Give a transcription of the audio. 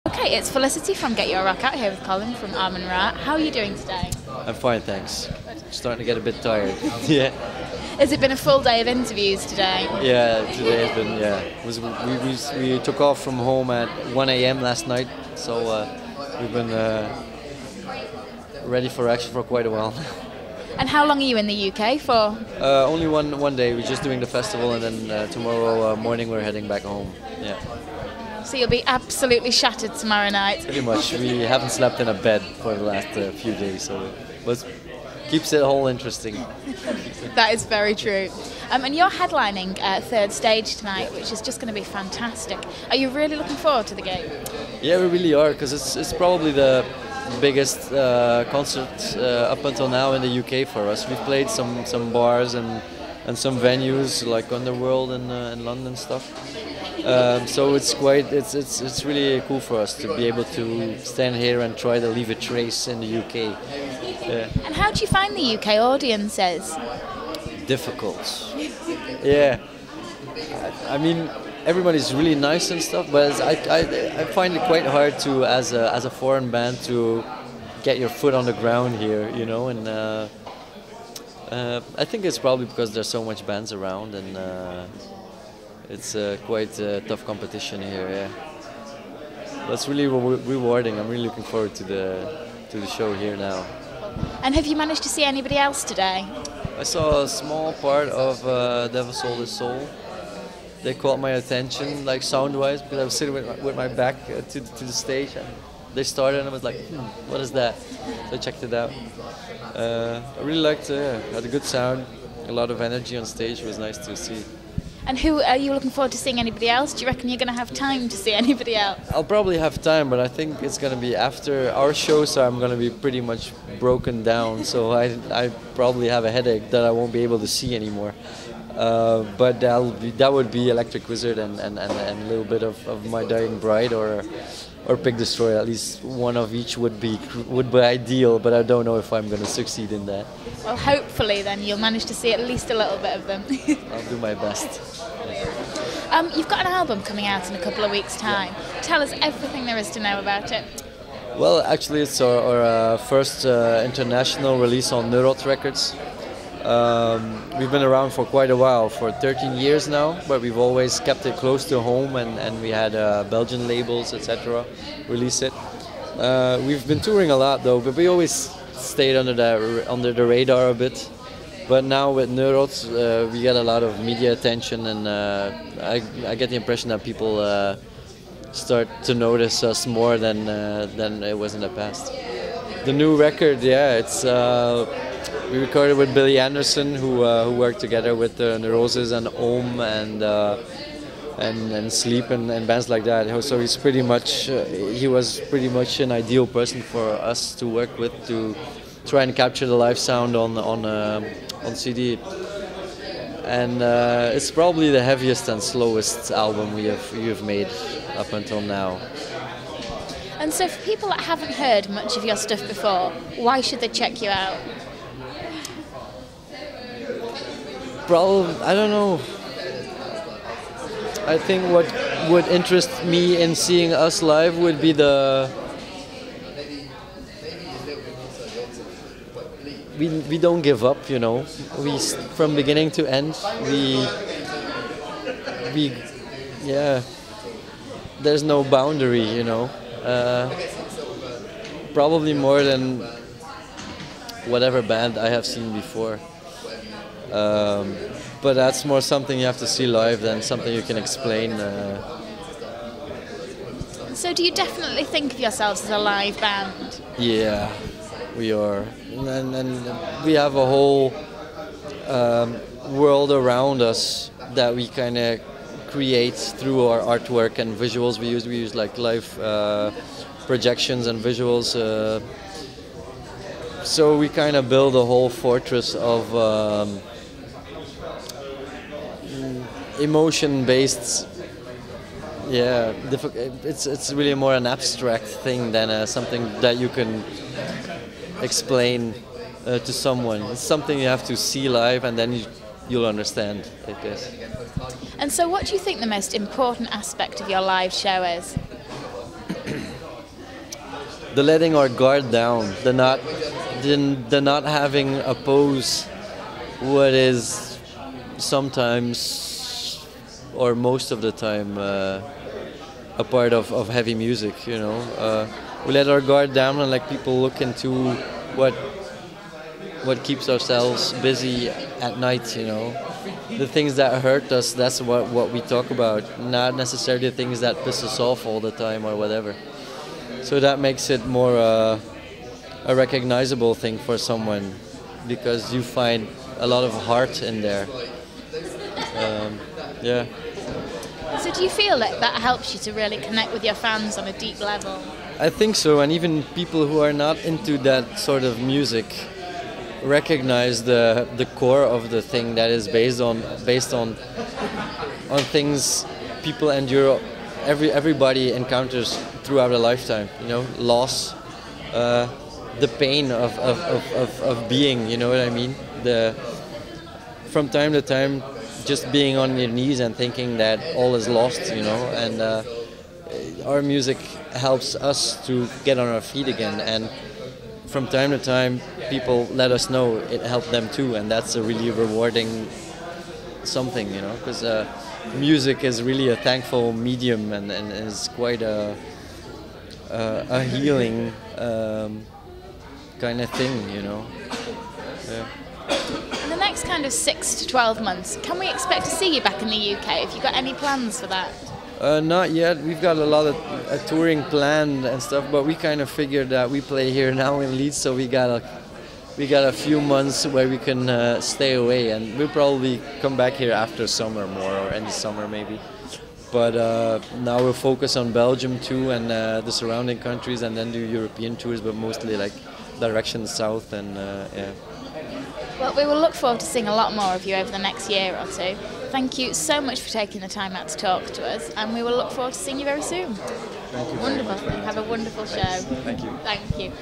Okay, it's Felicity from GetYourRockOut here with Colin from Amenra. How are you doing today? I'm fine, thanks. Starting to get a bit tired. Yeah. Has it been a full day of interviews today? Yeah, today has been, yeah. We took off from home at 1 a.m. last night, so we've been ready for action for quite a while. And how long are you in the UK for? Only one day. We're just doing the festival, and then tomorrow morning we're heading back home. Yeah. So you'll be absolutely shattered tomorrow night. Pretty much. We haven't slept in a bed for the last few days, so it keeps it all interesting. That is very true. And you're headlining Third Stage tonight, which is just going to be fantastic. Are you really looking forward to the gig? Yeah, we really are, because it's probably the biggest concert up until now in the UK for us. We've played some bars and some venues like Underworld and London stuff. So it's really cool for us to be able to stand here and try to leave a trace in the UK. And how do you find the UK audiences? Difficult. Yeah. I mean, everybody's really nice and stuff, but I find it quite hard to, as a foreign band, to get your foot on the ground here, you know. And I think it's probably because there's so much bands around, and it's quite tough competition here. Yeah. That's really rewarding. I'm really looking forward to the show here now. And have you managed to see anybody else today? I saw a small part of Devil Sold His Soul. They caught my attention, like sound-wise, because I was sitting with my back to the stage, and they started, and I was like, what is that? So I checked it out. I really liked it. Had a good sound, a lot of energy on stage. It was nice to see. And who are you looking forward to seeing anybody else? Do you reckon you're going to have time to see anybody else? I'll probably have time, but I think it's going to be after our show, so I'm going to be pretty much broken down. So I probably have a headache that I won't be able to see anymore. But that would be Electric Wizard and a little bit of My Dying Bride or Pig Destroyer. At least one of each would be ideal, but I don't know if I'm going to succeed in that. Well, hopefully then you'll manage to see at least a little bit of them. I'll do my best. You've got an album coming out in a couple of weeks' time. Yeah. Tell us everything there is to know about it. Well, actually it's our first international release on Neurot Records. We've been around for quite a while, for 13 years now, but we've always kept it close to home, and we had Belgian labels, etc. release it. We've been touring a lot though, but we always stayed under the radar a bit. But now with Neurot, we get a lot of media attention, and I get the impression that people start to notice us more than it was in the past. The new record, yeah, it's. We recorded with Billy Anderson, who worked together with Neuroses and Ohm and Sleep and bands like that. So he's pretty much he was pretty much an ideal person for us to work with, to try and capture the live sound on CD. And it's probably the heaviest and slowest album you've made up until now. And so for people that haven't heard much of your stuff before, why should they check you out? I don't know. I think what would interest me in seeing us live would be we don't give up, you know. We from beginning to end yeah. There's no boundary, you know. Probably more than whatever band I have seen before. But that's more something you have to see live than something you can explain. So do you definitely think of yourselves as a live band? Yeah, we are. And we have a whole world around us that we kind of create through our artwork and visuals. We use like live projections and visuals. So we kind of build a whole fortress of emotion-based, yeah. It's really more an abstract thing than something that you can explain to someone. It's something you have to see live, and then you'll understand, I guess. And so, what do you think the most important aspect of your live show is? the letting our guard down, the not having oppose what is sometimes or most of the time a part of heavy music, you know. We let our guard down and let people look into what keeps ourselves busy at night, you know. The things that hurt us, that's what we talk about, not necessarily the things that piss us off all the time or whatever. So that makes it more a recognizable thing for someone, because you find a lot of heart in there. Yeah. So do you feel that that helps you to really connect with your fans on a deep level? I think so, and even people who are not into that sort of music recognize the core of the thing that is based on things people endure, everybody encounters throughout a lifetime. You know, loss, the pain of being. You know what I mean? From time to time, just being on your knees and thinking that all is lost. You know, and our music helps us to get on our feet again. And from time to time, people let us know it helped them too, and that's a really rewarding something, you know, because music is really a thankful medium and is quite a healing kind of thing, you know. Yeah. In the next kind of 6 to 12 months, can we expect to see you back in the UK? Have you got any plans for that? Not yet. We've got a lot of touring planned and stuff, but we kind of figured that we play here now in Leeds, so we got a few months where we can stay away, and we'll probably come back here after summer more, or end of summer maybe. But now we'll focus on Belgium too, and the surrounding countries, and then do European tours, but mostly like direction south, and yeah. Well, we will look forward to seeing a lot more of you over the next year or two. Thank you so much for taking the time out to talk to us, and we will look forward to seeing you very soon. Thank you. Wonderful. You have a wonderful show. Thank you. Thank you.